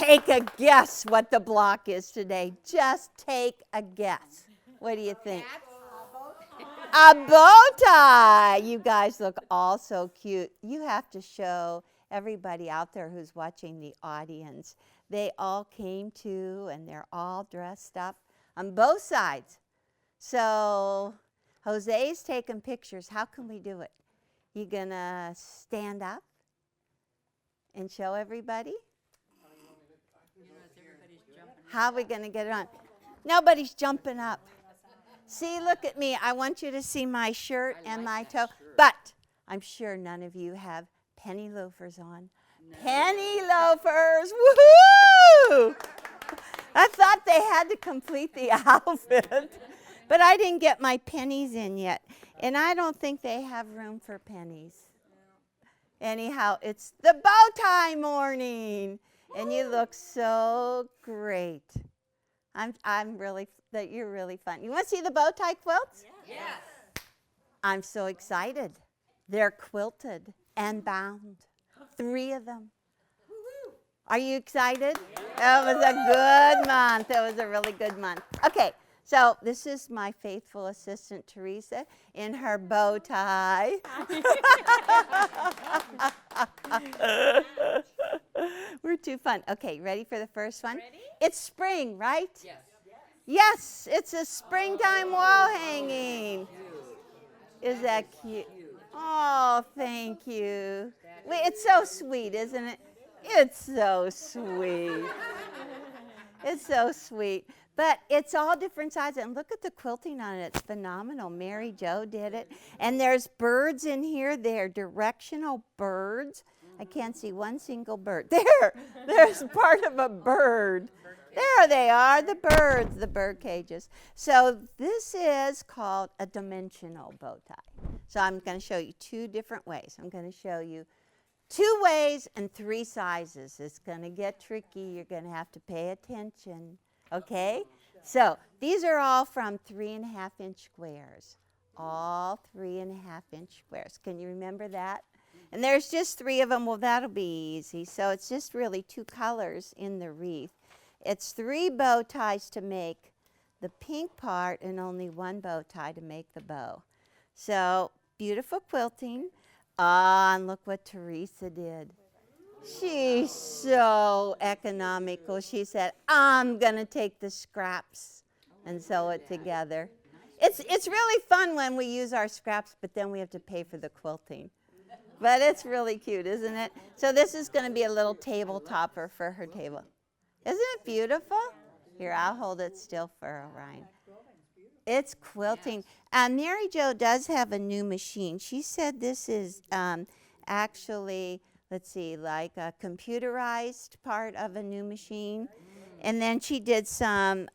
take a guess what the block is today. Just take a guess. What do you think? A bow tie. You guys look all so cute. You have to show everybody out there who's watching the audience. They all came to, and they're all dressed up on both sides. So Jose's taking pictures. How can we do it? You gonna stand up and show everybody? How are we gonna get it on? Nobody's jumping up. See, look at me. I want you to see my shirt and my toe. But I'm sure none of you have penny loafers on. No. Penny loafers, woohoo! I thought they had to complete the outfit, but I didn't get my pennies in yet. And I don't think they have room for pennies. Anyhow, it's the bow tie morning, and you look so great. I'm really, that you're really fun. You want to see the bow tie quilts? Yes. I'm so excited. They're quilted and bound. 3 of them. Are you excited? Yeah. It was a good month. It was a really good month. Okay, so this is my faithful assistant, Teresa, in her bow tie. We're too fun. Okay, ready for the first one? Ready? It's spring, right? Yes. Yes, it's a springtime wall hanging. Is that cute? Oh, thank you. Wait, it's so sweet, isn't it? It's so sweet. It's so sweet. But it's all different sizes. And look at the quilting on it. It's phenomenal. Mary Jo did it. And there's birds in here. They're directional birds. I can't see one single bird. There's part of a bird. There they are, the birds, the bird cages. So this is called a dimensional bow tie. So I'm going to show you 2 different ways. I'm going to show you 2 ways and 3 sizes. It's going to get tricky. You're going to have to pay attention. Okay? So these are all from 3.5-inch squares. All 3.5-inch squares. Can you remember that? And there's just 3 of them. Well, that'll be easy. So it's just really 2 colors in the wreath. It's 3 bow ties to make the pink part and only 1 bow tie to make the bow. So beautiful quilting. And look what Teresa did. She's so economical. She said, I'm going to take the scraps and sew it together. It's really fun when we use our scraps, but then we have to pay for the quilting. But it's really cute, isn't it? So this is going to be a little table topper for her table. Isn't it beautiful? Here, I'll hold it still for Orion. It's quilting. Mary Jo does have a new machine. She said this is actually, let's see, like a computerized part of a new machine. And then she did some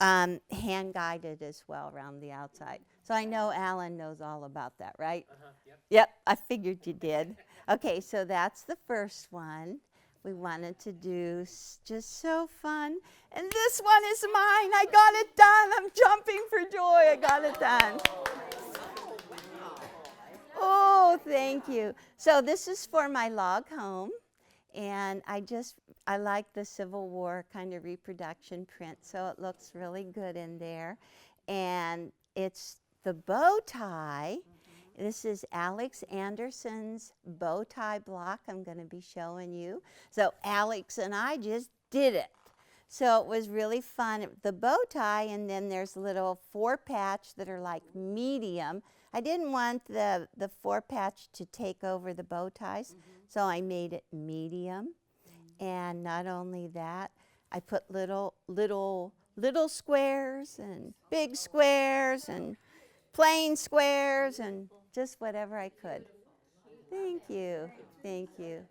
hand-guided as well around the outside. So I know Alan knows all about that, right? Yep, I figured you did. Okay, so that's the first one. We wanted to do just so fun. And this one is mine. I got it done. I'm jumping for joy. I got it done. Oh, thank you. So this is for my log home. And I like the Civil War kind of reproduction print, so it looks really good in there. And it's the bow tie. This is Alex Anderson's bow tie block I'm going to be showing you. So Alex and I just did it. So it was really fun. The bow tie, and then there's little 4-patch that are like medium. I didn't want the 4-patch to take over the bow ties, so I made it medium. And not only that, I put little squares and big squares and plain squares and just whatever I could. Thank you. Thank you.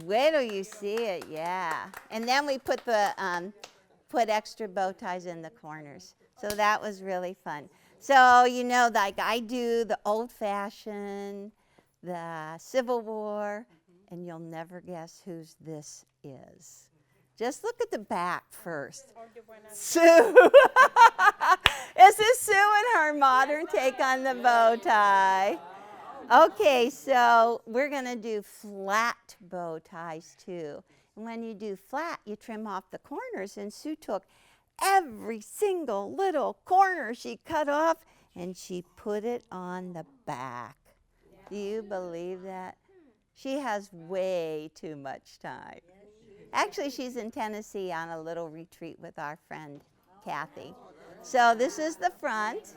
Wait till you see it, yeah. And then we put the put extra bow ties in the corners. So that was really fun. So, you know, like I do the old-fashioned, the Civil War, and you'll never guess whose this is. Just look at the back first. Sue. This is Sue and her modern take on the bow tie. Okay, so we're going to do flat bow ties too. And when you do flat, you trim off the corners. And Sue took every single little corner she cut off and she put it on the back. Do you believe that? She has way too much time. Actually, she's in Tennessee on a little retreat with our friend Kathy. So this is the front.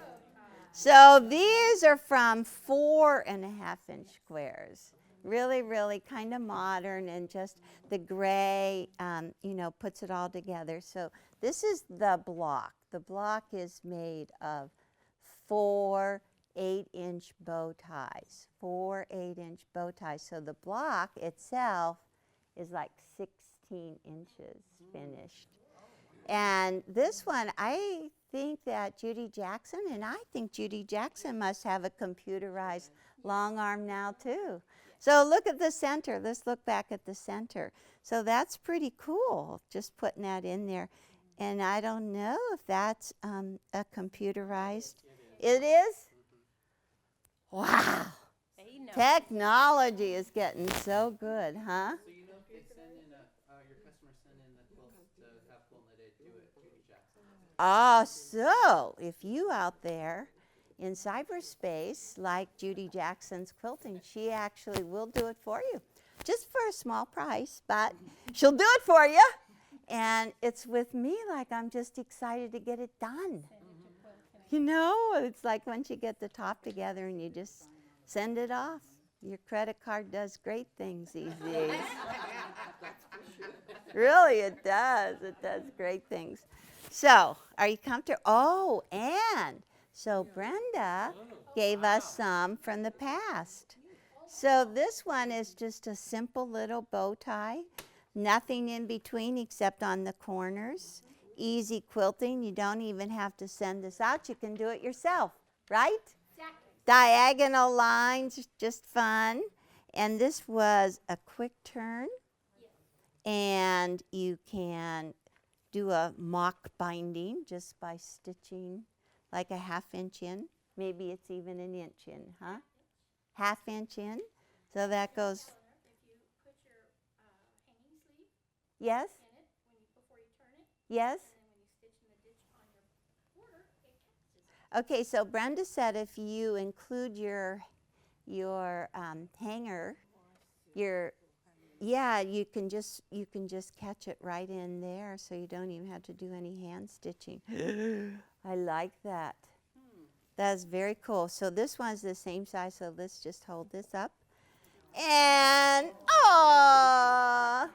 So these are from 4.5-inch squares. Really, really kind of modern, and just the gray, puts it all together. So this is the block. The block is made of 4 8-inch bow ties. 4 8-inch bow ties. So the block itself is like 16 inches finished. And this one, I think that Judy Jackson, and I think Judy Jackson must have a computerized long arm now too. So look at the center. Let's look back at the center. So that's pretty cool, just putting that in there. And I don't know if that's a computerized. It is? Wow. Technology is getting so good, huh? So you know if they send in your customers send in the quilts to have Quilt knitted, do it Judy Jackson. So if you out there in cyberspace like Judy Jackson's quilting, she actually will do it for you. Just for a small price, but she'll do it for you. And it's with me like I'm just excited to get it done. You know, it's like once you get the top together and you just send it off. Your credit card does great things these days. Really, it does. It does great things. So, are you comfortable? Oh, and so Brenda gave us some from the past. So this one is just a simple little bow tie. Nothing in between except on the corners. Easy quilting. You don't even have to send this out. You can do it yourself, right? Exactly. Diagonal lines, just fun. And this was a quick turn. Yes. And you can do a mock binding just by stitching like a 1/2 inch in. Maybe it's even an inch in, huh? 1/2 inch in. So that goes. If you put your hanging sleeve Yes. in it before you turn it, Yes. and then when you stitch in the ditch on your border, it catches it. Okay, so Brenda said if you include your hanger, you can just catch it right in there, so you don't even have to do any hand stitching. I like that. That's very cool. So this one's the same size, so let's just hold this up. And, oh,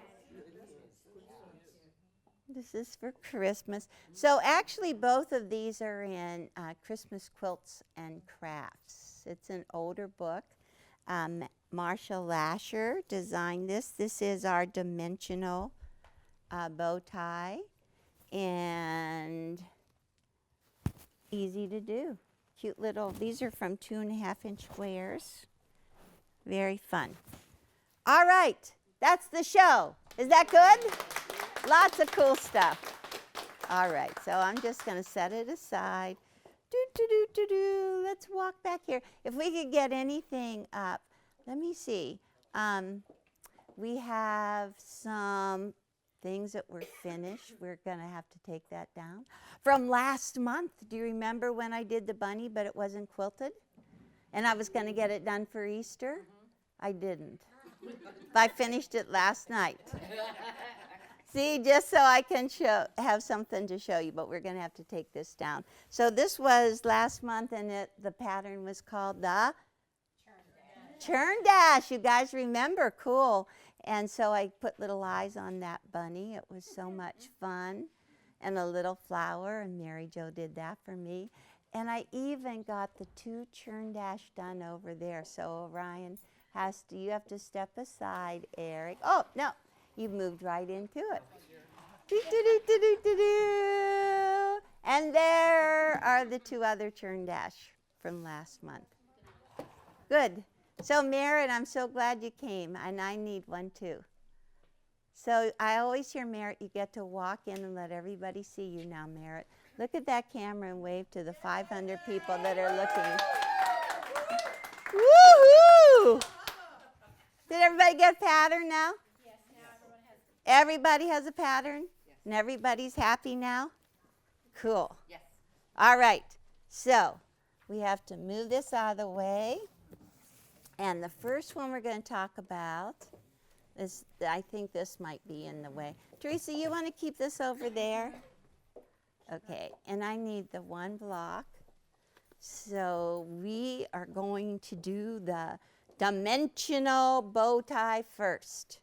this is for Christmas. So actually both of these are in Christmas Quilts and Crafts. It's an older book. Marsha Lasher designed this. This is our dimensional bow tie, and easy to do. Cute little, these are from 2.5-inch squares. Very fun. All right, that's the show. Is that good? Lots of cool stuff. All right, so I'm just going to set it aside. Let's walk back here. If we could get anything up, let me see. We have some things that were finished. We're going to have to take that down. From last month, do you remember when I did the bunny but it wasn't quilted? And I was going to get it done for Easter? I didn't. I finished it last night. See, just so I can have something to show you, but we're going to have to take this down. So this was last month, and the pattern was called the Churn Dash. You guys remember? Cool. And so I put little eyes on that bunny. It was so much fun. And a little flower, and Mary Jo did that for me. And I even got the 2 churn dash done over there. So Orion you have to step aside, Eric. Oh, no, you moved right into it. And there are the 2 other churn dash from last month. Good. So Merritt, I'm so glad you came, and I need one too. So I always hear, Merritt, you get to walk in and let everybody see you now, Merritt. Look at that camera and wave to the 500 people that are looking. Woo-hoo! Woo! Did everybody get a pattern now? Yes, now everyone has. Everybody has a pattern? And everybody's happy now? Cool. Yes. All right. So we have to move this out of the way. And the first one we're going to talk about is, I think this might be in the way. Teresa, you want to keep this over there? Okay. And I need the one block. So we are going to do the dimensional bow tie first.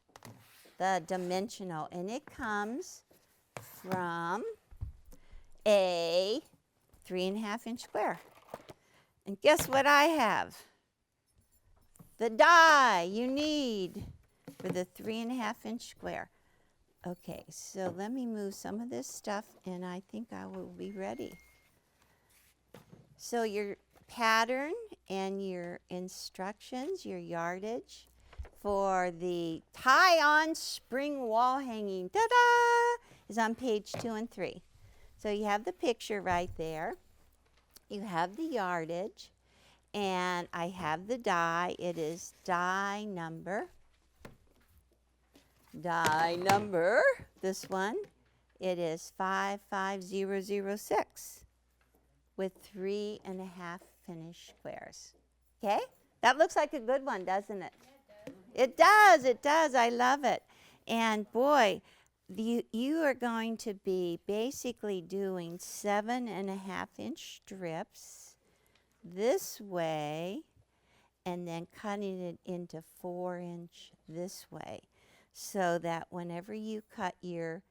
The dimensional. And it comes from a 3.5-inch square. And guess what I have? The die you need for the 3.5-inch square. Okay, so let me move some of this stuff and I think I will be ready. So your pattern and your instructions, your yardage for the tie-on spring wall hanging, ta-da, is on page 2 and 3. So you have the picture right there. You have the yardage, and I have the die. It is die number, this one, it is 55006 with 3.5 finished squares. Okay? That looks like a good one, doesn't it? It does, it does. I love it. And boy, you are going to be basically doing 7.5-inch strips this way and then cutting it into 4-inch this way, so that whenever you cut your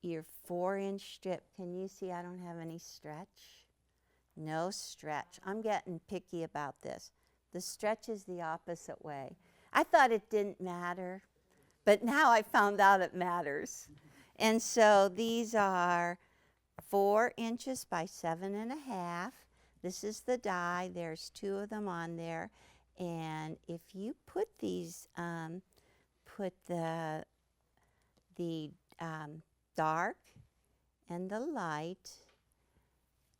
4-inch strip, can you see I don't have any stretch? No stretch. I'm getting picky about this. The stretch is the opposite way. I thought it didn't matter, but now I found out it matters. And so these are 4 inches by 7.5. This is the die. There's 2 of them on there. And if you put these, put the dark and the light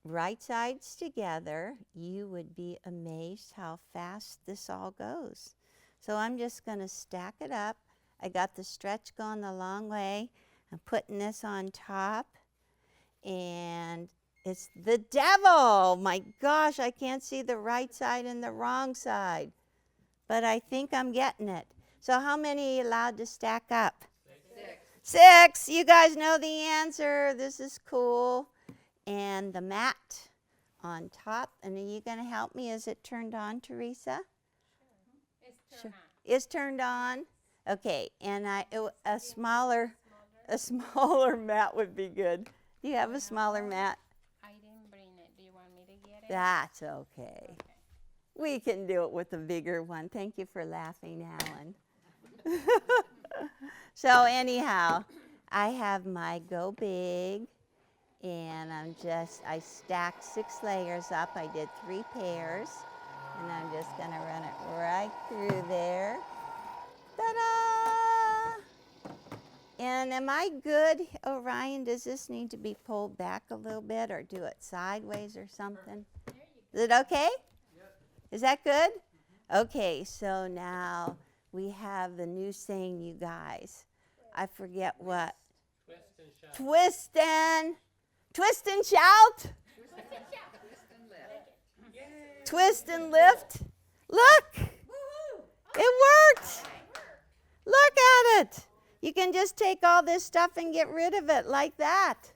right sides together, you would be amazed how fast this all goes. So I'm just going to stack it up. I got the stretch going a long way. I'm putting this on top, and it's the devil. My gosh, I can't see the right side and the wrong side, but I think I'm getting it. So how many are you allowed to stack up? 6. 6. You guys know the answer. This is cool. And the mat on top. And are you going to help me? Is it turned on, Teresa? It's turned on. Is turned on. Okay. And a smaller mat would be good. Do you have a smaller mat? I didn't bring it. Do you want me to get it? That's okay. We can do it with a bigger one. Thank you for laughing, Alan. So anyhow, I have my Go Big, and I stacked 6 layers up. I did 3 pairs, and I'm just gonna run it right through there. Ta-da! And am I good, Orion? Does this need to be pulled back a little bit or do it sideways or something? Is it okay? Yep. Is that good? Okay, so now we have the new saying, you guys. I forget what. Twist and shout. Twist and shout? Twist and lift. Look, it worked. Look at it. You can just take all this stuff and get rid of it like that.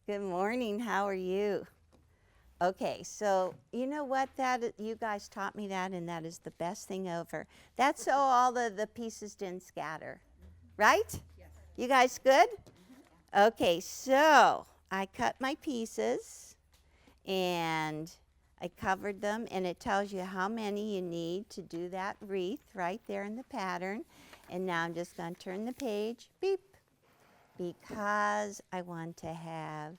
Good morning, how are you? Okay, so you know what, you guys taught me that, and that is the best thing ever. That's so all the pieces didn't scatter, right? Yes. You guys good? Okay, so I cut my pieces, and I covered them, and it tells you how many you need to do that wreath right there in the pattern. And now I'm just going to turn the page, beep, because I want to have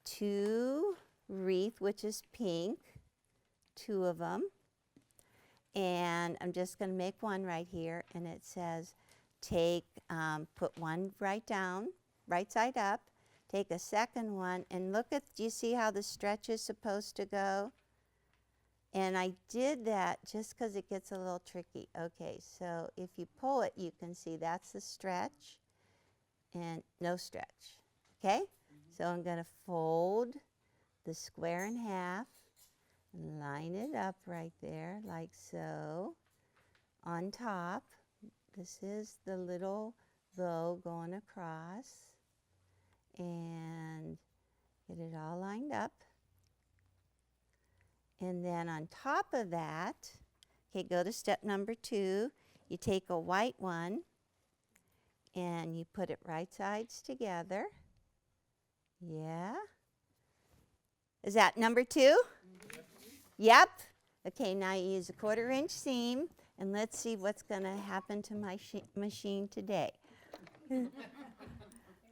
2 wreath, which is pink, 2 of them. And I'm just going to make one right here, and it says put one right down, right side up, take a second one, and look at, do you see how the stretch is supposed to go? And I did that just because it gets a little tricky. Okay, so if you pull it, you can see that's the stretch and no stretch. Okay? So I'm going to fold the square in half and line it up right there like so. On top, this is the little bow going across, and get it all lined up. And then on top of that, okay, go to step number 2. You take a white one and you put it right sides together. Yeah. Is that number 2? Yep. Okay, now you use a 1/4 inch seam, and let's see what's going to happen to my machine today.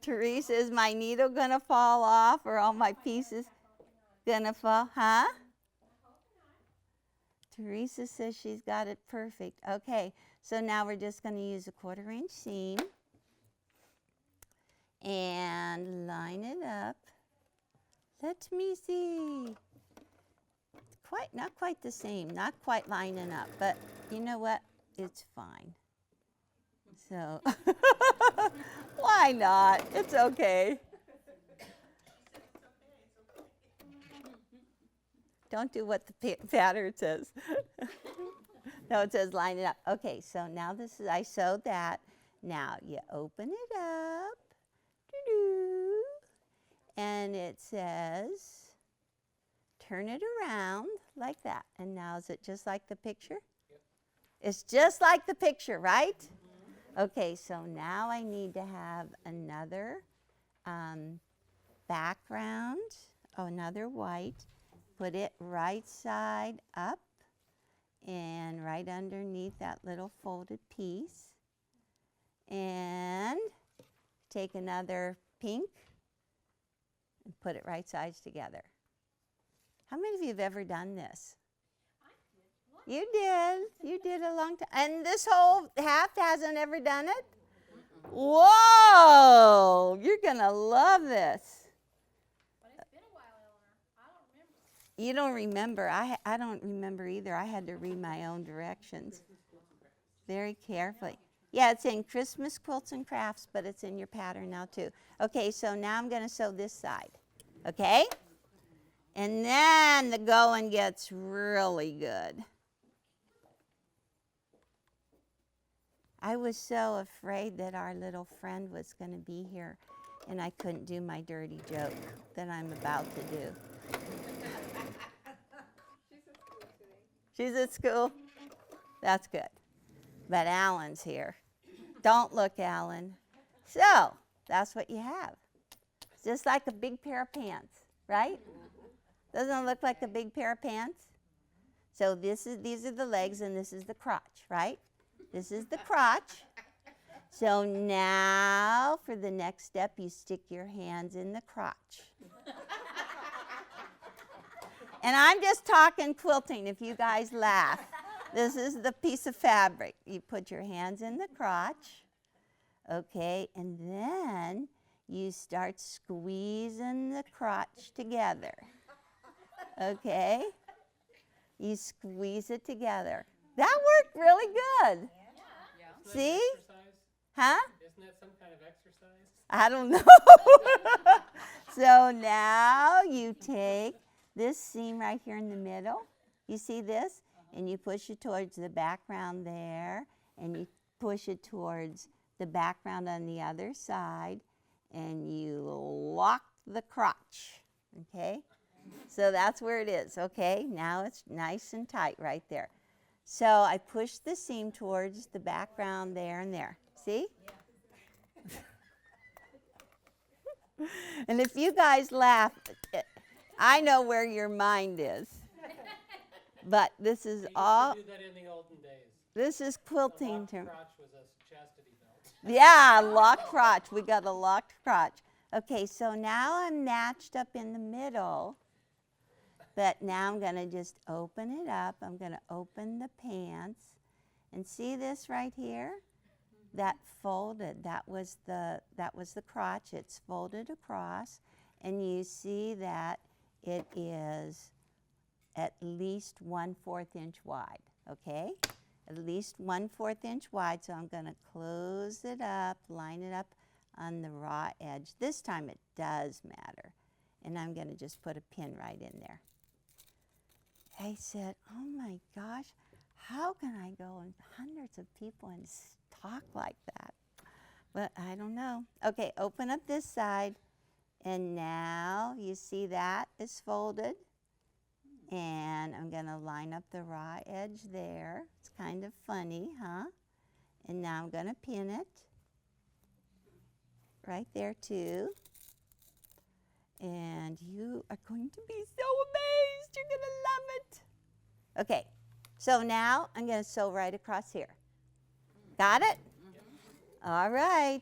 Teresa, is my needle going to fall off, or all my pieces going to fall? Huh? Teresa says she's got it perfect. Okay, so now we're just going to use a 1/4 inch seam and line it up. Let me see. Not quite the same, not quite lining up, but you know what? It's fine. So, why not? It's okay. Don't do what the pattern says. No, it says line it up. Okay, so now this is, I sewed that. Now you open it up. Doo-doo, and it says, turn it around like that. And now is it just like the picture? Yep. It's just like the picture, right? Mm-hmm. Okay, so now I need to have another background. Oh, another white. Put it right side up and right underneath that little folded piece. And take another pink and put it right sides together. How many of you have ever done this? I did. You did. You did a long time. And this whole half hasn't ever done it? Whoa! You're going to love this. But it's been a while, Eleanor. I don't remember. You don't remember. I don't remember either. I had to read my own directions very carefully. Yeah, it's in Christmas Quilts and Crafts, but it's in your pattern now too. Okay, so now I'm going to sew this side. Okay? And then the going gets really good. I was so afraid that our little friend was going to be here and I couldn't do my dirty joke that I'm about to do. She's at school? That's good. But Alan's here. Don't look, Alan. So, that's what you have. It's just like a big pair of pants, right? Doesn't it look like a big pair of pants? So these are the legs and this is the crotch, right? This is the crotch. So now for the next step, you stick your hands in the crotch. And I'm just talking quilting if you guys laugh. This is the piece of fabric. You put your hands in the crotch, okay, and then you start squeezing the crotch together, okay? You squeeze it together. That worked really good. Yeah. See? Exercise? Huh? Isn't that some kind of exercise? I don't know. So now you take this seam right here in the middle. You see this? And you push it towards the background there, and you push it towards the background on the other side, and you lock the crotch, okay? So that's where it is, okay? Now it's nice and tight right there. So I push the seam towards the background there and there. See? Yeah. And if you guys laugh, I know where your mind is. But this is all. We used to do that in the olden days. This is quilting A term. locked crotch was a chastity belt. Yeah, locked crotch. We got a locked crotch. Okay, so now I'm matched up in the middle. But now I'm going to just open it up. I'm going to open the pants. And see this right here? That folded. That was the crotch. It's folded across. And you see that it is at least 1/4 inch wide, okay? At least 1/4 inch wide, so I'm gonna close it up, line it up on the raw edge. This time it does matter. And I'm gonna just put a pin right in there. I said, oh my gosh, how can I go in hundreds of people and talk like that? But I don't know. Okay, open up this side. And now you see that is folded. And I'm gonna line up the raw edge there. It's kind of funny, huh? And now I'm gonna pin it right there too. And you are going to be so amazed. You're gonna love it. Okay, so now I'm gonna sew right across here. Got it? All right.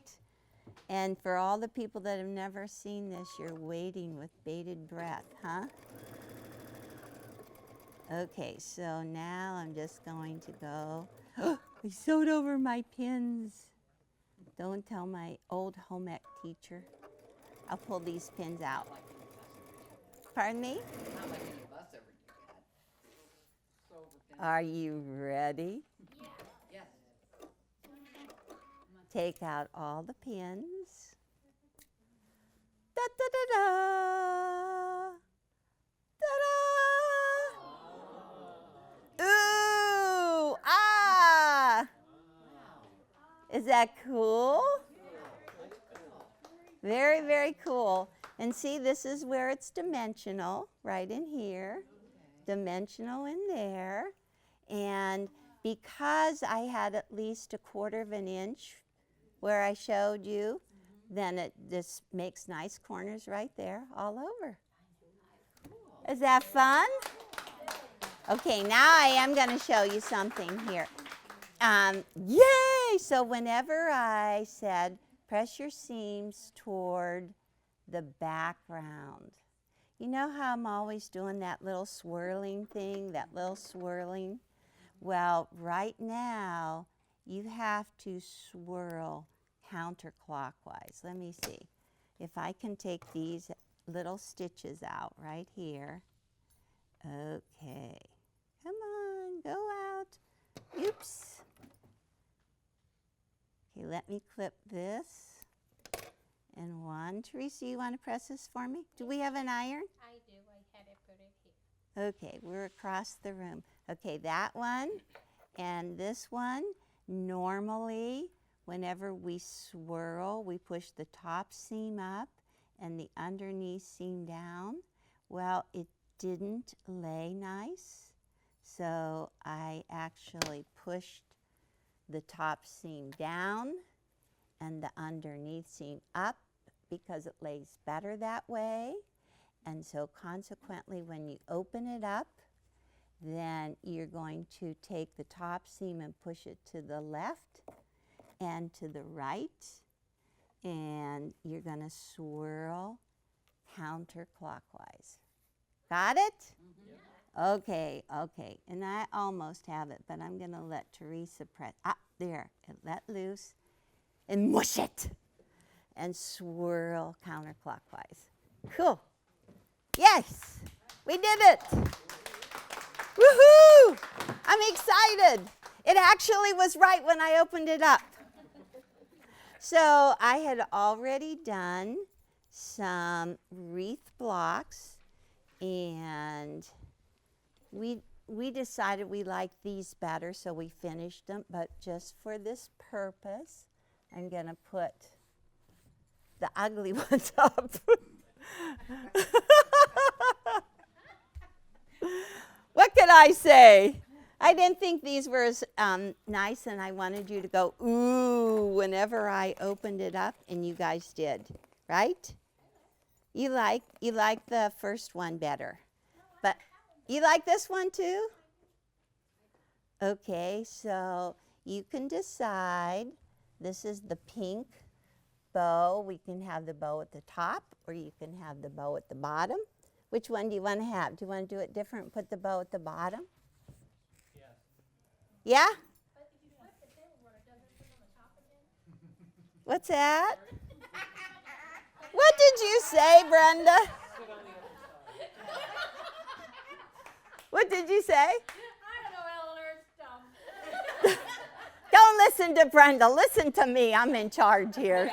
And for all the people that have never seen this, you're waiting with bated breath, huh? Okay, so now I'm just going to go. I sewed over my pins. Don't tell my old home ec teacher. I'll pull these pins out. Pardon me? Not like any of us ever do that. Are you ready? Yes. Take out all the pins. Da da da da. Da da. Ooh, ah. Is that cool? Very, very cool. And see, this is where it's dimensional, right in here. Dimensional in there. And because I had at least 1/4 inch where I showed you, then it just makes nice corners right there all over. Is that fun? Okay, now I am going to show you something here. Yay! So whenever I said press your seams toward the background, you know how I'm always doing that little swirling thing, that little swirling? Well, right now, you have to swirl counterclockwise. Let me see. If I can take these little stitches out right here. Okay. Come on, go out. Oops. Okay, let me clip this. And one. Teresa, you want to press this for me? Do we have an iron? I do. I had it put it here. Okay, we're across the room. Okay, that one and this one, normally, whenever we swirl, we push the top seam up and the underneath seam down. Well, it didn't lay nice, so I actually pushed the top seam down and the underneath seam up because it lays better that way. And so consequently, when you open it up, then you're going to take the top seam and push it to the left and to the right. And you're going to swirl counterclockwise. Got it? Mm-hmm. Okay, okay. And I almost have it, but I'm going to let Teresa press. Ah, there. And let loose. And mush it. And swirl counterclockwise. Cool. Yes, we did it. Woohoo! I'm excited. It actually was right when I opened it up. So I had already done some wreath blocks, and we decided we liked these better, so we finished them. But just for this purpose, I'm going to put the ugly ones up. What could I say? I didn't think these were as nice, and I wanted you to go, ooh, whenever I opened it up, and you guys did, right? You like the first one better. But you like this one too? Okay, so you can decide. This is the pink bow. We can have the bow at the top, or you can have the bow at the bottom. Which one do you want to have? Do you want to do it different and put the bow at the bottom? Yes. Yeah? But if you flip the table runner, does it sit on the top again? What's that? What did you say, Brenda? What did you say? I don't know, Eleanor. It's dumb. Don't listen to Brenda. Listen to me. I'm in charge here.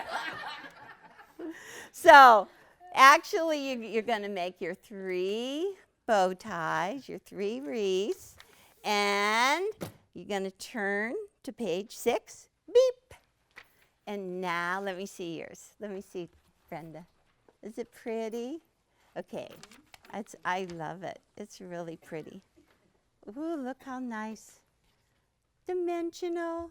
So, actually, you're going to make your 3 bow ties, your 3 wreaths, and you're going to turn to page 6. Beep. And now, let me see yours. Let me see, Brenda. Is it pretty? Okay. I love it. It's really pretty. Ooh, look how nice. Dimensional,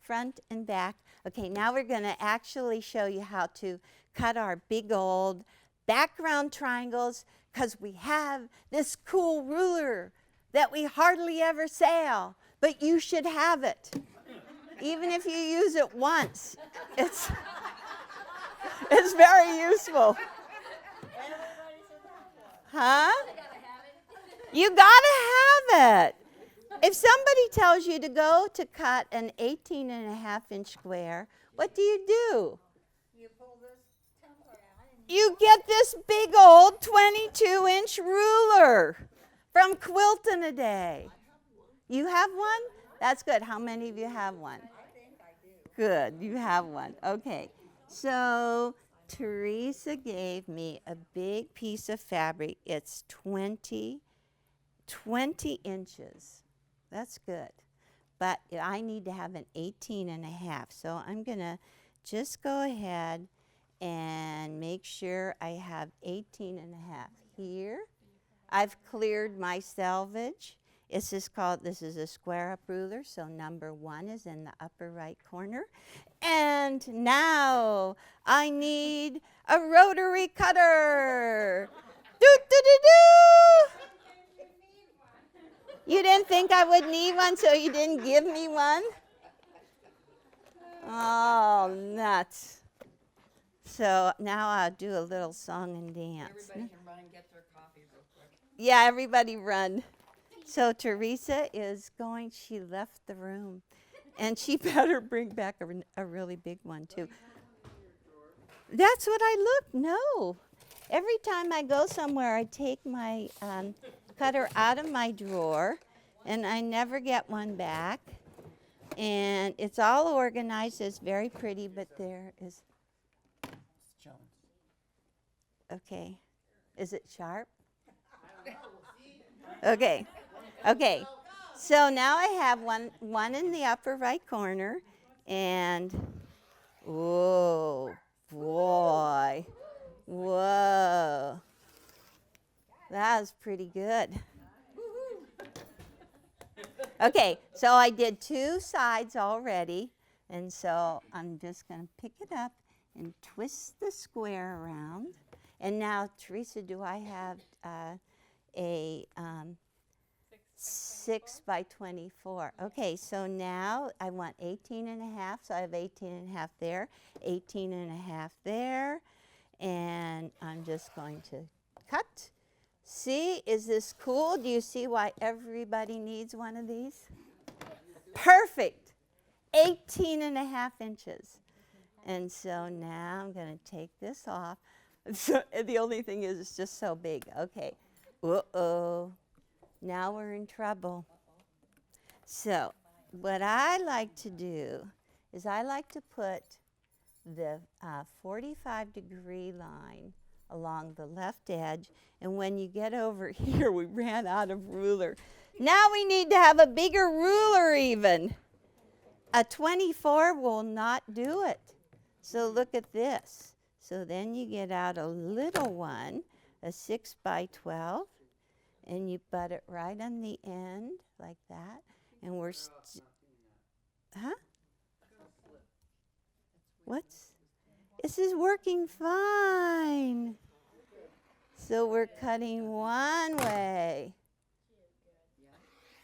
front and back. Okay, now we're going to actually show you how to cut our big old background triangles, because we have this cool ruler that we hardly ever sell, but you should have it. Even if you use it once, it's very useful. Huh? You gotta have it. If somebody tells you to go to cut an 18.5-inch square, what do? You pull this template out and You get this big old 22-inch ruler from Quilt in a Day. You have one? That's good. How many of you have one? I think I do. Good, you have one. Okay, so Teresa gave me a big piece of fabric. It's 20 inches. That's good. But I need to have an 18.5. So I'm going to just go ahead and make sure I have 18.5 here. I've cleared my selvage. This is a square up ruler, so number 1 is in the upper right corner. And now I need a rotary cutter. Do-do-do-do! You didn't think I would need one, so you didn't give me one? Oh, nuts. So now I'll do a little song and dance. Everybody can run and get their coffee real quick. Yeah, everybody run. So Teresa is going, she left the room. And she better bring back a really big one, too. That's what I look. No. Every time I go somewhere, I take my cutter out of my drawer, and I never get one back. And it's all organized. It's very pretty, but there is... Jones. Okay. Is it sharp? Okay. Okay. So now I have one in the upper right corner, and whoa, boy, whoa, that was pretty good. Okay, so I did 2 sides already, and so I'm just going to pick it up and twist the square around. And now, Teresa, do I have a 6 by 24. Okay, so now I want 18.5, so I have 18.5 there, 18.5 there, and I'm just going to cut. See, is this cool? Do you see why everybody needs one of these? Perfect, 18.5 inches. And so now I'm going to take this off. So, the only thing is it's just so big. Okay, uh-oh. Now we're in trouble. So what I like to do is I like to put the 45-degree line along the left edge. And when you get over here, we ran out of ruler. Now we need to have a bigger ruler even. A 24 will not do it. So look at this. So then you get out a little one, a 6 by 12. And you butt it right on the end like that. And we're huh? What's? This is working fine. So we're cutting one way.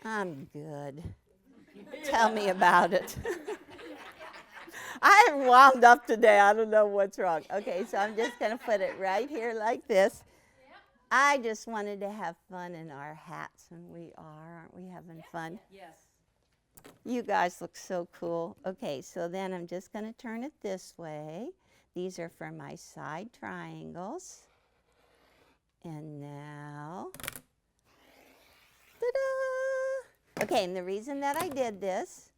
I'm good. Tell me about it. I am wound up today. I don't know what's wrong. Okay, so I'm just going to put it right here like this. I just wanted to have fun in our hats, and we are. Aren't we having fun? Yes. You guys look so cool. Okay, so then I'm just going to turn it this way. These are for my side triangles. And now Ta-da! Okay, and the reason that I did this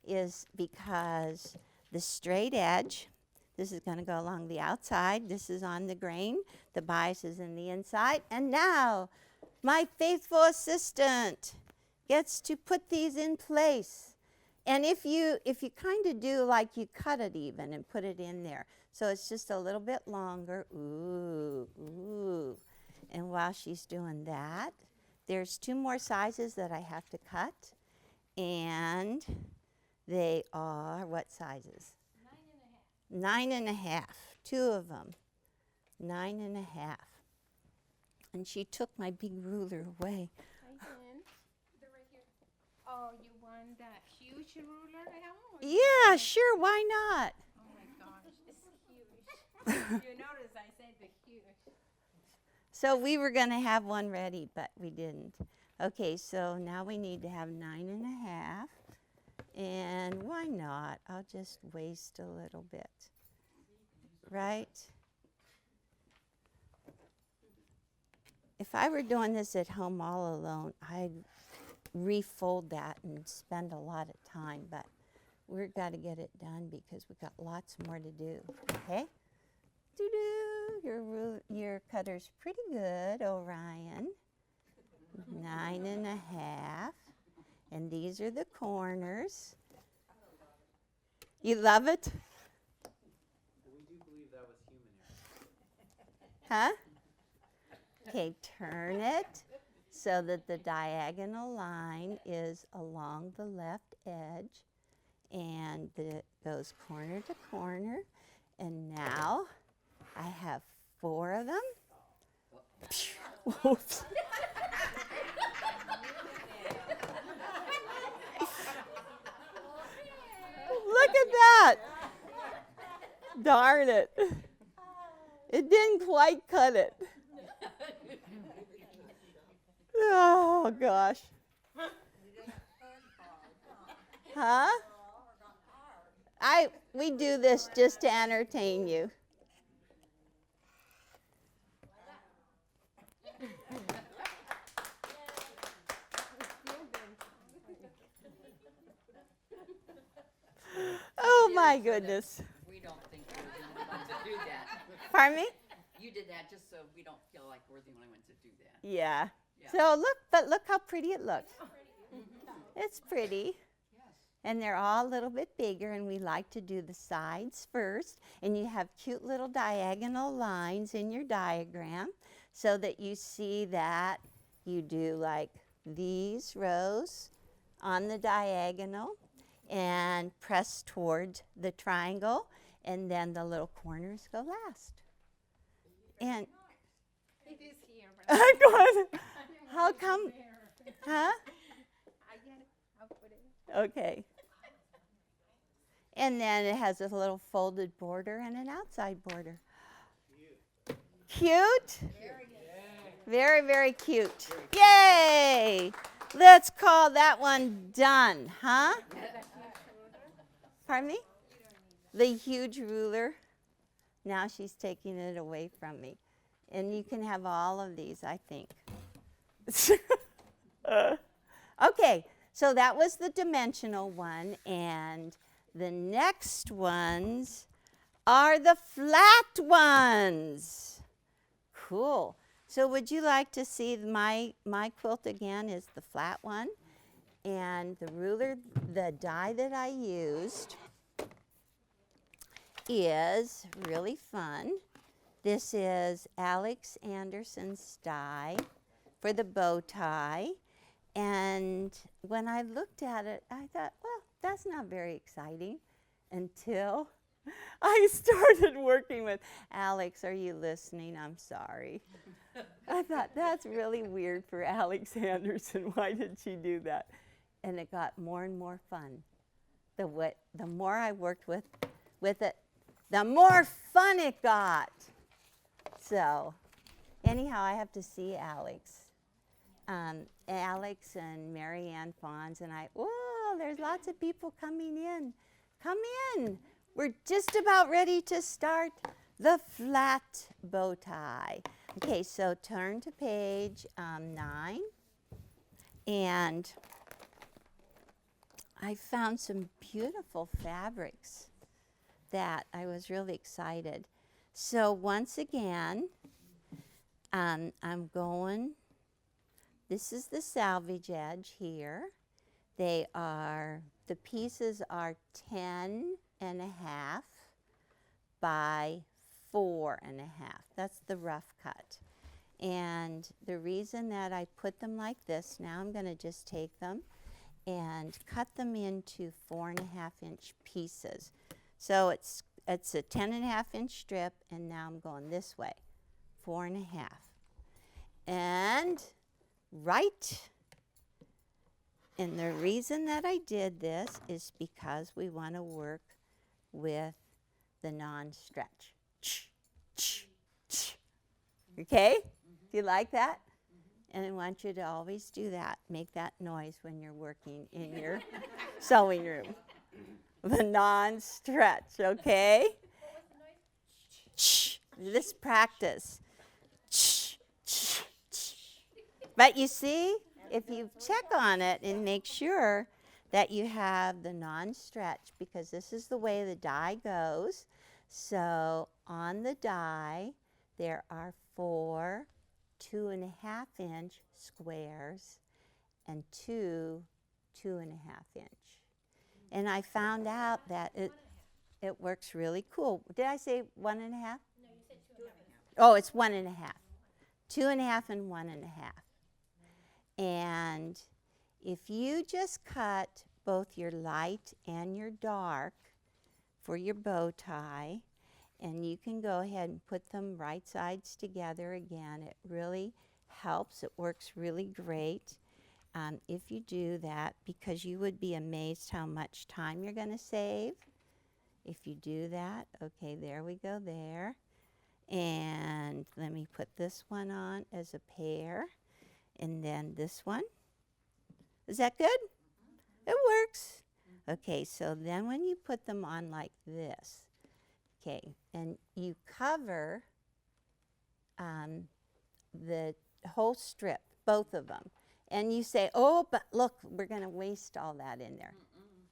is because the straight edge, this is going to go along the outside. This is on the grain. The bias is in the inside. And now, my faithful assistant gets to put these in place. And if you kind of do like you cut it even and put it in there, so it's just a little bit longer. Ooh, ooh. And while she's doing that, there's 2 more sizes that I have to cut. And they are what sizes? 9.5. 2 of them. 9.5. And she took my big ruler away. I did. They're right here. Oh, you want that huge ruler I have? Or Yeah, sure, why not? Oh my gosh, it's huge. You notice I said the huge. So we were going to have one ready, but we didn't. Okay, so now we need to have 9.5. And why not? I'll just waste a little bit. Right? If I were doing this at home all alone, I'd refold that and spend a lot of time, but we've got to get it done because we've got lots more to do. Okay? Doo-doo. Your cutter's pretty good, Orion. 9.5. And these are the corners. You love it? We do believe that was human error. Huh? Okay, turn it so that the diagonal line is along the left edge and it goes corner to corner. And now I have 4 of them. Oops. Look at that. Darn it. It didn't quite cut it. Oh, gosh. Huh? We do this just to entertain you. Oh, my goodness. We don't think we're the only ones to do that. Pardon me? You did that just so we don't feel like we're the only ones to do that. Yeah. Yeah. So look how pretty it looks. It's pretty. And they're all a little bit bigger, and we like to do the sides first. And you have cute little diagonal lines in your diagram so that you see that you do like these rows on the diagonal and press towards the triangle, and then the little corners go last. And It is here. But go ahead. How come? Huh? I get it. I'll put it. Okay. And then it has a little folded border and an outside border. Cute? Very, very cute. Yay! Let's call that one done, huh? Pardon me? The huge ruler. Now she's taking it away from me. And you can have all of these, I think. Okay, so that was the dimensional one, and the next ones are the flat ones. Cool. So would you like to see my quilt again is the flat one? And the ruler, the die that I used is really fun. This is Alex Anderson's die for the bow tie. And when I looked at it, I thought, well, that's not very exciting until I started working with Alex. Are you listening? I'm sorry. I thought, that's really weird for Alex Anderson. Why did she do that? And it got more and more fun. The more I worked with it, the more fun it got. So anyhow, I have to see Alex. Alex and Marianne Fawns and I, whoa, there's lots of people coming in. Come in. We're just about ready to start the flat bow tie. Okay, so turn to page 9. And I found some beautiful fabrics that I was really excited. So once again, I'm going, this is the salvage edge here. The pieces are 10.5 by 4.5. That's the rough cut. And the reason that I put them like this, now I'm going to just take them and cut them into 4.5-inch pieces. So it's a 10.5-inch strip, and now I'm going this way, 4.5. And and the reason that I did this is because we want to work with the non-stretch. Okay? Do you like that? And I want you to always do that. Make that noise when you're working in your sewing room. The non-stretch, okay? This practice. But you see, if you check on it and make sure that you have the non-stretch, because this is the way the die goes. So on the die, there are 4 2.5-inch squares and 2 2.5-inch. And I found out that it works really cool. Did I say 1.5? No, you said 2.5. Oh, it's 1.5. 2.5 and 1.5. And if you just cut both your light and your dark for your bow tie, and you can go ahead and put them right sides together again, it really helps. It works really great if you do that, because you would be amazed how much time you're going to save if you do that. Okay, there we go there. And let me put this one on as a pair. And then this one. Is that good? It works. Okay, so then when you put them on like this, okay, and you cover the whole strip, both of them, and you say, oh, but look, we're going to waste all that in there.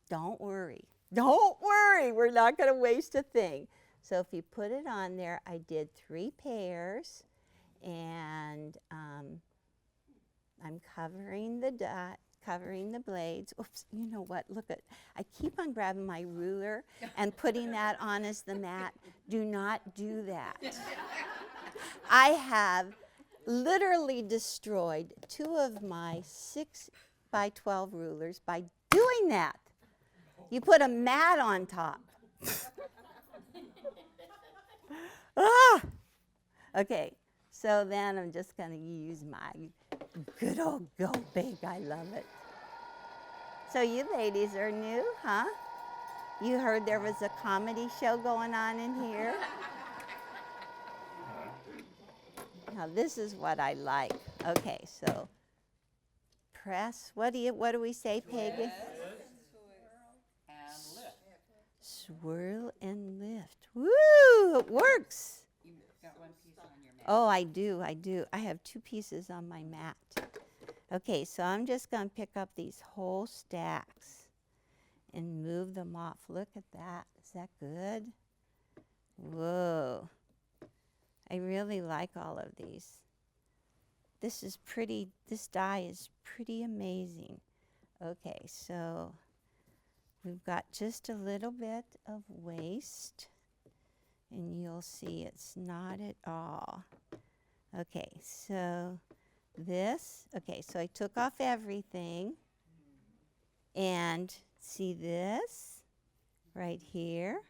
Don't worry. Don't worry. We're not going to waste a thing. So if you put it on there, I did 3 pairs, and I'm covering the blades. Oops, you know what? Look at, I keep on grabbing my ruler and putting that on as the mat. Do not do that. I have literally destroyed 2 of my 6 by 12 rulers by doing that. You put a mat on top. Okay, so then I'm just going to use my good old Go Big. I love it. So you ladies are new, huh? You heard there was a comedy show going on in here? Now this is what I like. Okay, so press. What do we say, Peggy? And lift. Swirl and lift. Woo! It works. You got one piece on your mat. Oh, I do. I have 2 pieces on my mat. Okay, so I'm just going to pick up these whole stacks and move them off. Look at that. Is that good? Whoa. I really like all of these. This is pretty, this die is pretty amazing. Okay, so we've got just a little bit of waste, and you'll see it's not at all. Okay, so this, okay, so I took off everything, and see this right here?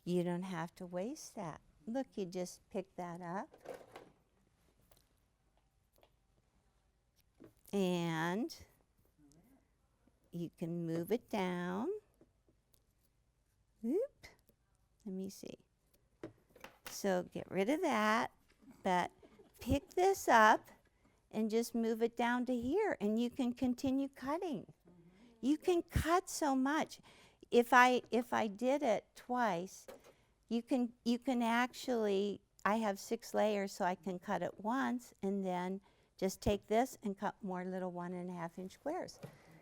You don't have to waste that. Look, you just pick that up. And you can move it down. Oop. Let me see. So get rid of that, but pick this up and just move it down to here, and you can continue cutting. You can cut so much. If I did it twice, you can actually, I have 6 layers, so I can cut it once and then Just take this and cut more little 1.5-inch squares,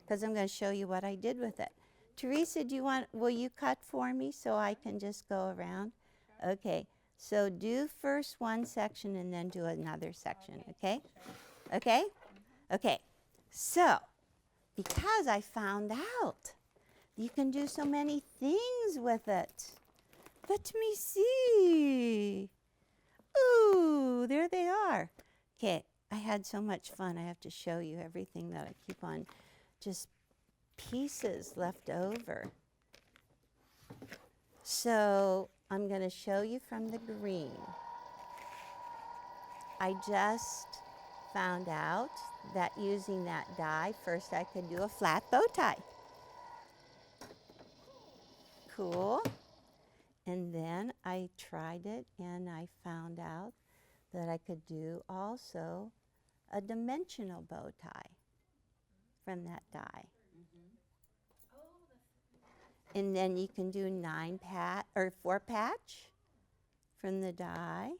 because I'm going to show you what I did with it. Teresa, will you cut for me so I can just go around? Okay, so do first one section and then do another section, okay? Okay? Okay, so because I found out you can do so many things with it. Let me see. Ooh, there they are. Okay, I had so much fun. I have to show you everything that I keep on, just pieces left over. So I'm going to show you from the green. I just found out that using that die, first I could do a flat bow tie. Cool. And then I tried it and I found out that I could do also a dimensional bow tie from that die. And then you can do 4-patch from the die.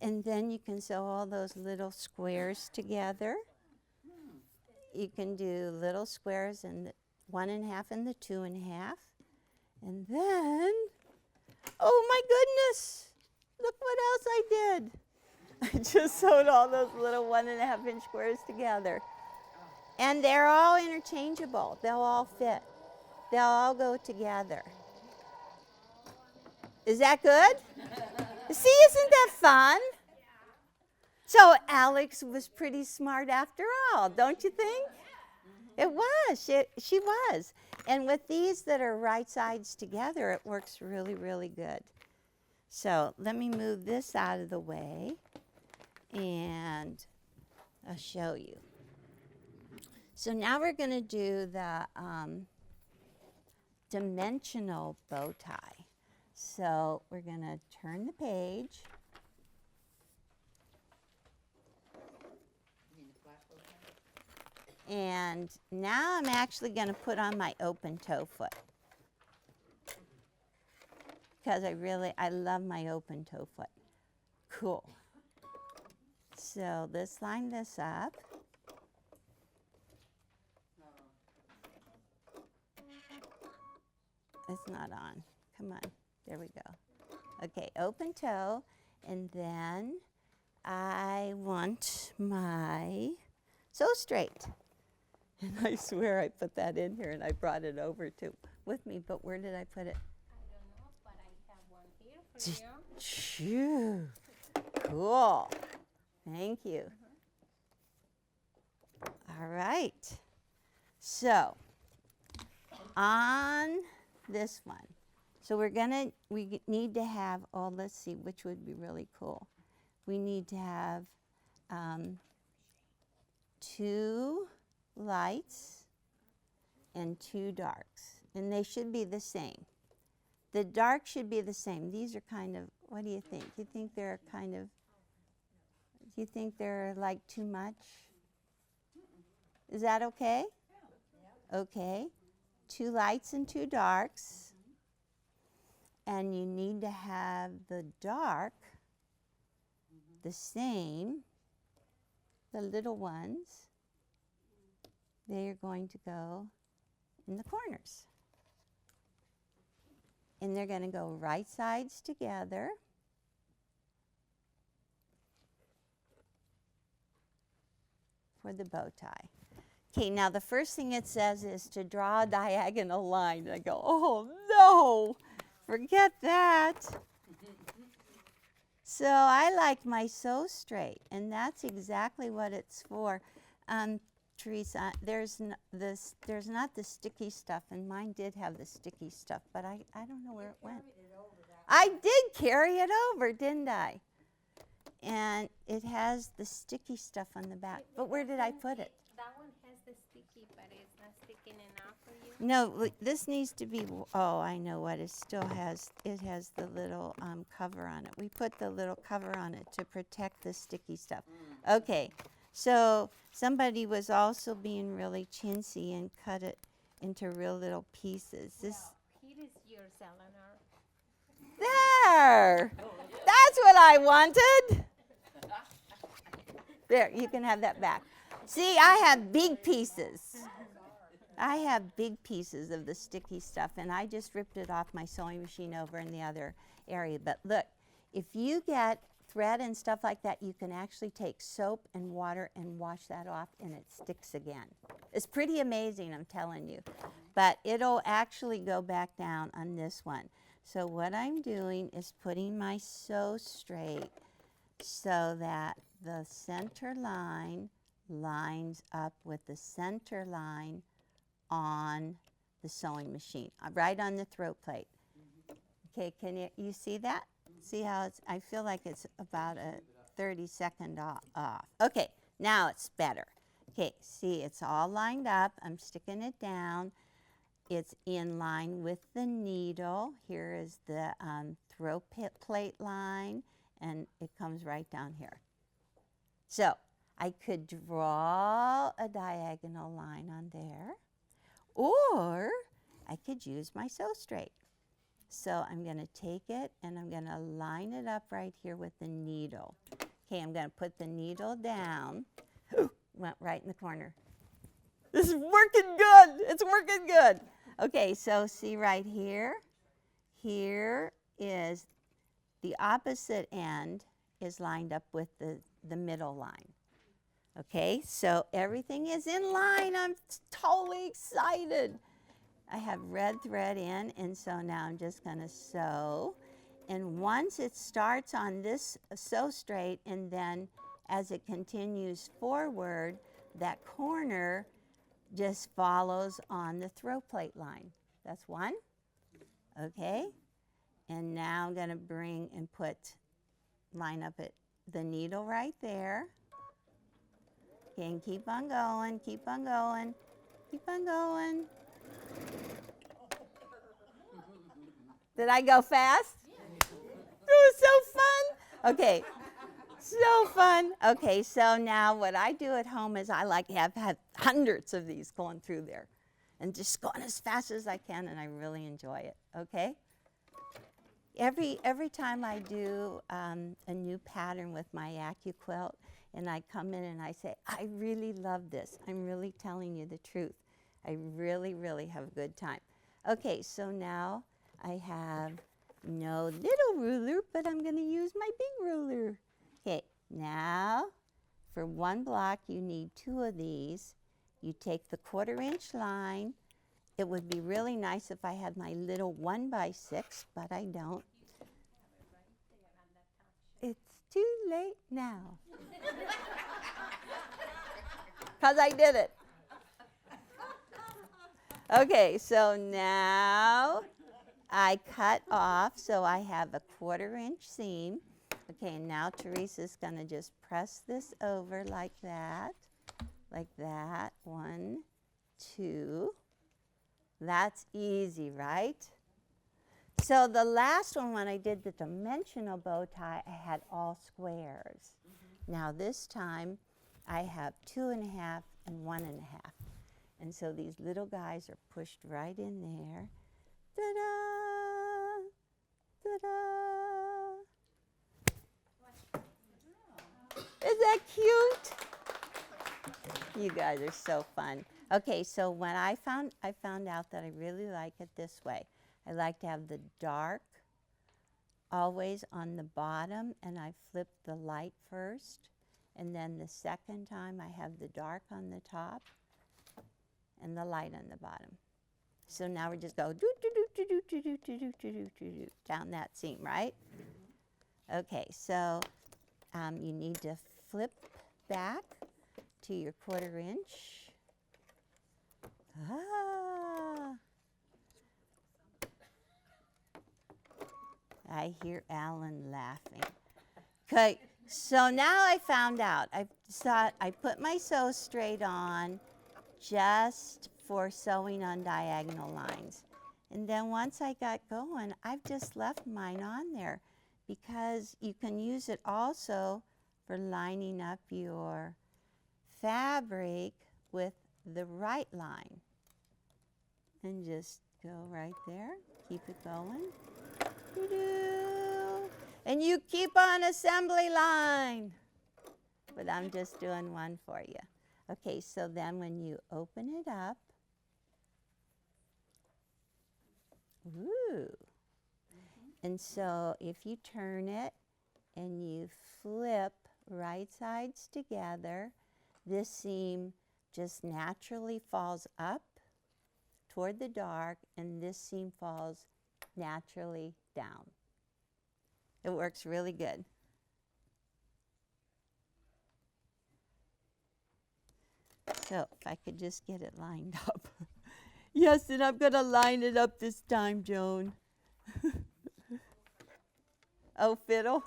And then you can sew all those little squares together. You can do little squares in the 1.5 and the 2.5. And then, oh my goodness, look what else I did. I just sewed all those little 1.5-inch squares together. And they're all interchangeable. They'll all fit. They'll all go together. Is that good? See, isn't that fun? So Alex was pretty smart after all, don't you think? It was. She was. And with these that are right sides together, it works really, really good. So let me move this out of the way, and I'll show you. So now we're going to do the dimensional bow tie. So we're going to turn the page. And now I'm actually going to put on my open toe foot, because I love my open toe foot. Cool. So let's line this up. It's not on. Come on. There we go. Okay, open toe. And then I want my sew straight. And I swear I put that in here and I brought it over with me. But where did I put it? I don't know, but I have one here for you. Phew. Cool. Thank you. All right. So on this one, so we need to have, oh, let's see, which would be really cool. We need to have 2 lights and 2 darks, and they should be the same. The dark should be the same. These are kind of, what do you think? Do you think they're like too much? Is that okay? Okay. 2 lights and 2 darks. And you need to have the dark the same, the little ones. They are going to go in the corners. And they're going to go right sides together. For the bow tie. Okay, now the first thing it says is to draw a diagonal line. And I go, oh no, forget that. So I like my sew straight, and that's exactly what it's for. Teresa, there's not the sticky stuff, and mine did have the sticky stuff, but I don't know where it went. I did carry it over, didn't I? And it has the sticky stuff on the back. But where did I put it? That one has the sticky, but it's not sticking enough for you. No, this needs to be, oh, I know what, it still has, it has the little cover on it. We put the little cover on it to protect the sticky stuff. Okay, so somebody was also being really chintzy and cut it into real little pieces. Well, here is yours, Eleanor. There! That's what I wanted! There, you can have that back. See, I have big pieces. I have big pieces of the sticky stuff, and I just ripped it off my sewing machine over in the other area. But look, if you get thread and stuff like that, you can actually take soap and water and wash that off, and it sticks again. It's pretty amazing, I'm telling you. But it'll actually go back down on this one. So what I'm doing is putting my sew straight so that the center line lines up with the center line on the sewing machine, right on the throat plate. Okay, can you see that? See how it's, I feel like it's about a 30-second off. Okay, now it's better. Okay, see, it's all lined up. I'm sticking it down. It's in line with the needle. Here is the throat plate line, and it comes right down here. So I could draw a diagonal line on there, or I could use my sew straight. So I'm going to take it and I'm going to line it up right here with the needle. Okay, I'm going to put the needle down. Went right in the corner. This is working good. It's working good. Okay, so see right here. Here is the opposite end is lined up with the middle line. Okay, so everything is in line. I'm totally excited. I have red thread in, and so now I'm just going to sew. And once it starts on this sew straight, and then as it continues forward, that corner just follows on the throat plate line. That's one. Okay, and now I'm going to bring and line up the needle right there. Okay, and keep on going, keep on going, keep on going. Did I go fast? It was so fun. Okay, so fun. Okay, so now what I do at home is I like to have hundreds of these going through there and just going as fast as I can, and I really enjoy it, okay? Every time I do a new pattern with my Accuquilt, and I come in and I say, I really love this. I'm really telling you the truth. I really, really have a good time. Okay, so now I have no little ruler, but I'm going to use my big ruler. Okay, now for one block you need 2 of these. You take the 1/4-inch line. It would be really nice if I had my little 1x6, but I don't. It's too late now. Because I did it. Okay, so now I cut off, so I have a 1/4-inch seam. Okay, and now Teresa's going to just press this over like that. 1, 2. That's easy, right? So the last one, when I did the dimensional bow tie, I had all squares. Now this time, I have 2.5 and 1.5. And so these little guys are pushed right in there. Ta-da! Ta-da! Is that cute? You guys are so fun. Okay, so when I found out that I really like it this way. I like to have the dark always on the bottom, and I flip the light first, and then the second time I have the dark on the top and the light on the bottom. So now we just go down that seam, right? Okay, so you need to flip back to your 1/4-inch. I hear Alan laughing. Okay, so now I found out. I put my sew straight on just for sewing on diagonal lines. And then once I got going, I've just left mine on there because you can use it also for lining up your fabric with the right line. And just go right there, keep it going. Doo-doo. And you keep on assembly line. but I'm just doing one for you. Okay, so then when you open it up, ooh. And so if you turn it and you flip right sides together, this seam just naturally falls up toward the dark, and this seam falls naturally down. It works really good. So if I could just get it lined up. Yes, and I'm going to line it up this time, Joan. Oh, fiddle.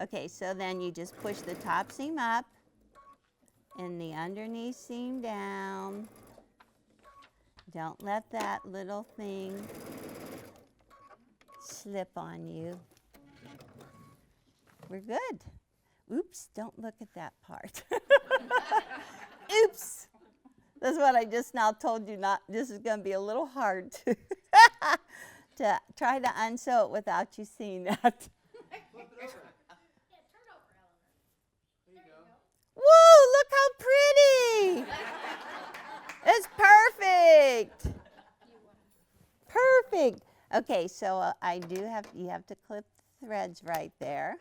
Okay, so then you just push the top seam up and the underneath seam down. Don't let that little thing slip on you. We're good. Oops, don't look at that part. Oops. That's what I just now told you not. This is going to be a little hard to, to try to unsew it without you seeing that. Whoa, look how pretty. It's perfect. Perfect. Okay, so you have to clip the threads right there.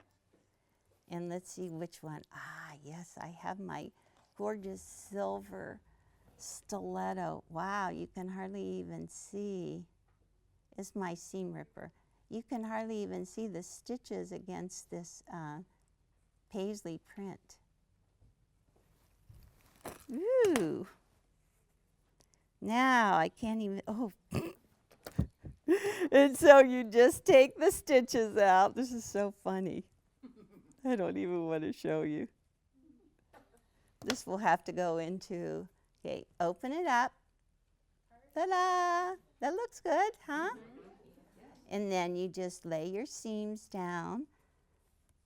And let's see which one. Ah, yes, I have my gorgeous silver stiletto. Wow, you can hardly even see. It's my seam ripper. You can hardly even see the stitches against this paisley print. Ooh. Now I can't even, oh. And so you just take the stitches out. This is so funny. I don't even want to show you. This will have to go into, okay, open it up. Ta-da! That looks good, huh? And then you just lay your seams down,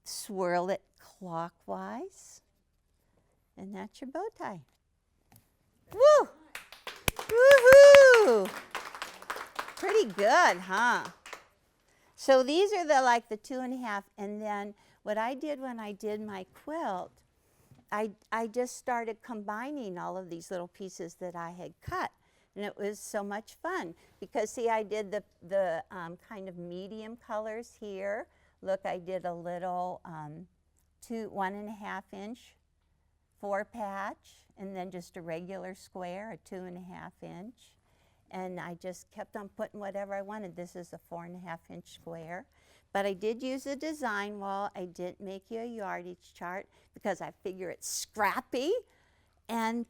swirl it clockwise, and that's your bow tie. Woo! Woohoo! Pretty good, huh? So these are the 2.5, and then what I did when I did my quilt, I just started combining all of these little pieces that I had cut. And it was so much fun because, see, I did the kind of medium colors here. Look, I did a little 1.5 inch 4-patch, and then just a regular square, a 2.5 inch. And I just kept on putting whatever I wanted. This is a 4.5 inch square. But I did use a design wall. I didn't make you a yardage chart because I figure it's scrappy. And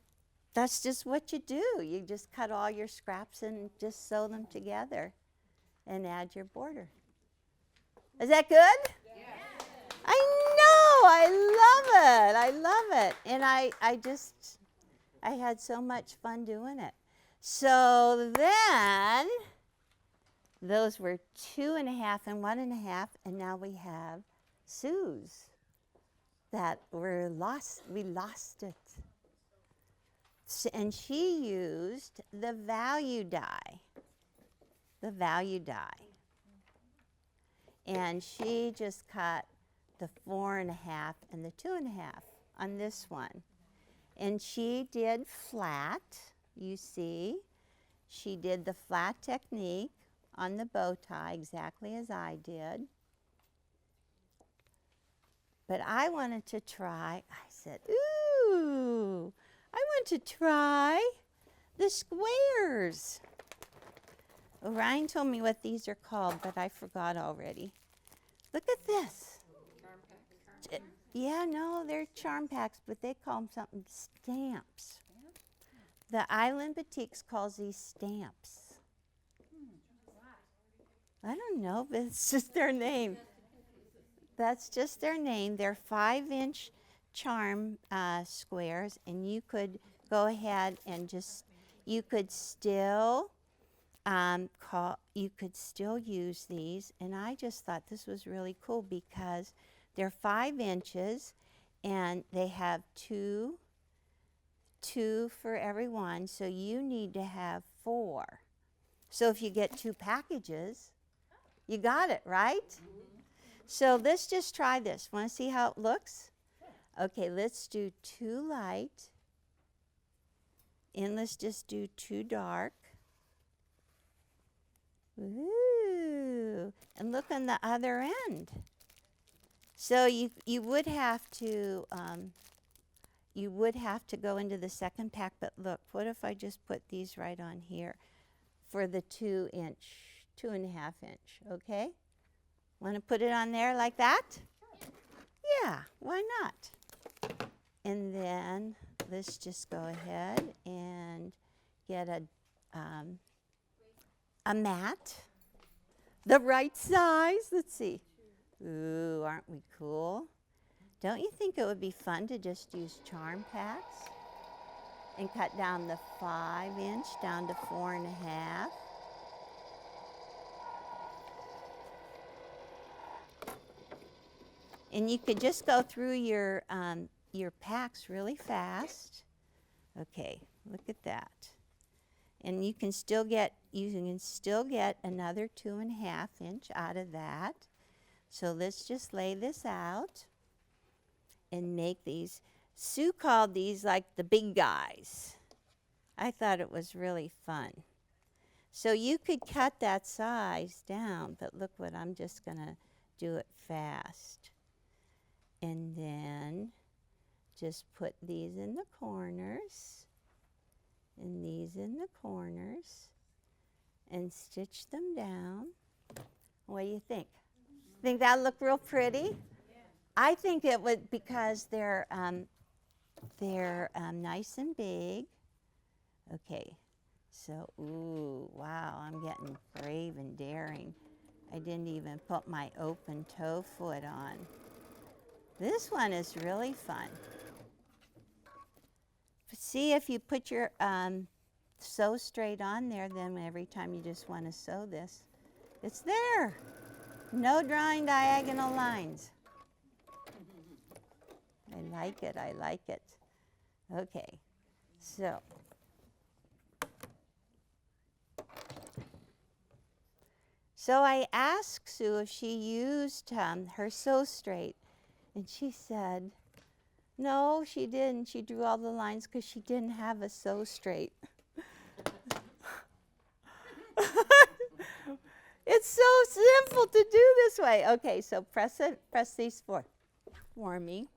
that's just what you do. You just cut all your scraps and just sew them together and add your border. Is that good? Yeah. I know. I love it. And I had so much fun doing it. So then, those were 2.5 and 1.5, and now we have Sue's that were lost. We lost it. And she used the value die. The value die. And she just cut the 4.5 and the 2.5 on this one. And she did flat, you see. She did the flat technique on the bow tie exactly as I did. But I wanted to try, I said, ooh, I want to try the squares. Orion told me what these are called, but I forgot already. Look at this. Yeah, no, they're charm packs, but they call them something stamps. The Island Boutiques calls these stamps. I don't know, but it's just their name. That's just their name. They're 5-inch charm squares, and you could go ahead and just, you could still use these. And I just thought this was really cool because they're 5 inches, and they have two for every one, so you need to have 4. So if you get 2 packages, you got it, right? So let's just try this. Want to see how it looks? Okay, let's do too light. And let's just do too dark. Ooh, and look on the other end. So you would have to go into the second pack, but look, what if I just put these right on here for the 2.5 inch, okay? Want to put it on there like that? Yeah, why not? And then let's just go ahead and get a mat, the right size. Let's see. Ooh, aren't we cool? Don't you think it would be fun to just use charm packs and cut down the 5 inch down to 4.5? And you could just go through your packs really fast. Okay, look at that. And you can still get another 2.5 inch out of that. So let's just lay this out and make these. Sue called these like the big guys. I thought it was really fun. So you could cut that size down, but look what I'm just gonna do it fast. And then just put these in the corners and these in the corners and stitch them down. What do you think? Think that'll look real pretty? Yeah. I think it would, because they're nice and big. Okay, so ooh, wow, I'm getting brave and daring. I didn't even put my open toe foot on. This one is really fun. See, if you put your sew straight on there, then every time you just want to sew this, it's there. No drawing diagonal lines. I like it, I like it. Okay, so. So I asked Sue if she used her sew straight, and she said, no, she didn't. She drew all the lines because she didn't have a sew straight. It's so simple to do this way. Okay, so press these for me.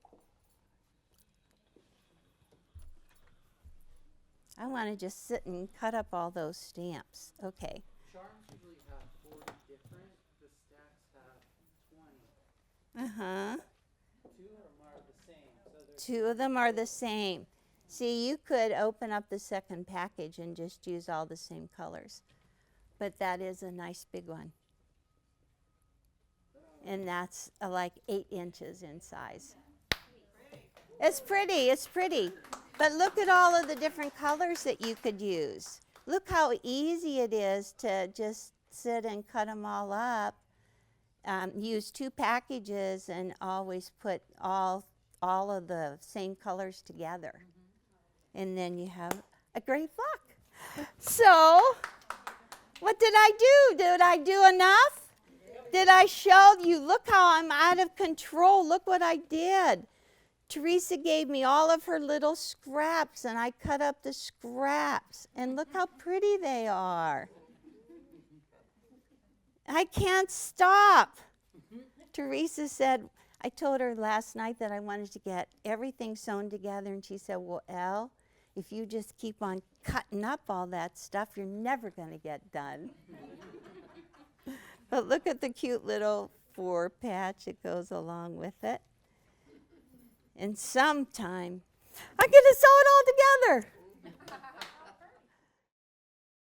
I want to just sit and cut up all those stamps. Okay. Charms usually have 40 different. The stacks have 20. Uh-huh. 2 of them are the same. So 2 of them are the same. See, you could open up the second package and just use all the same colors. But that is a nice big one. And that's like 8 inches in size. It's pretty, it's pretty. But look at all of the different colors that you could use. Look how easy it is to just sit and cut them all up. Use 2 packages and always put all of the same colors together. And then you have a great block. So, what did I do? Did I do enough? Did I show you? Look how I'm out of control. Look what I did. Teresa gave me all of her little scraps, and I cut up the scraps. And look how pretty they are. I can't stop. Teresa said, I told her last night that I wanted to get everything sewn together, and she said, well, Elle, if you just keep on cutting up all that stuff, you're never going to get done. But look at the cute little 4 patch that goes along with it. And sometime, I'm going to sew it all together.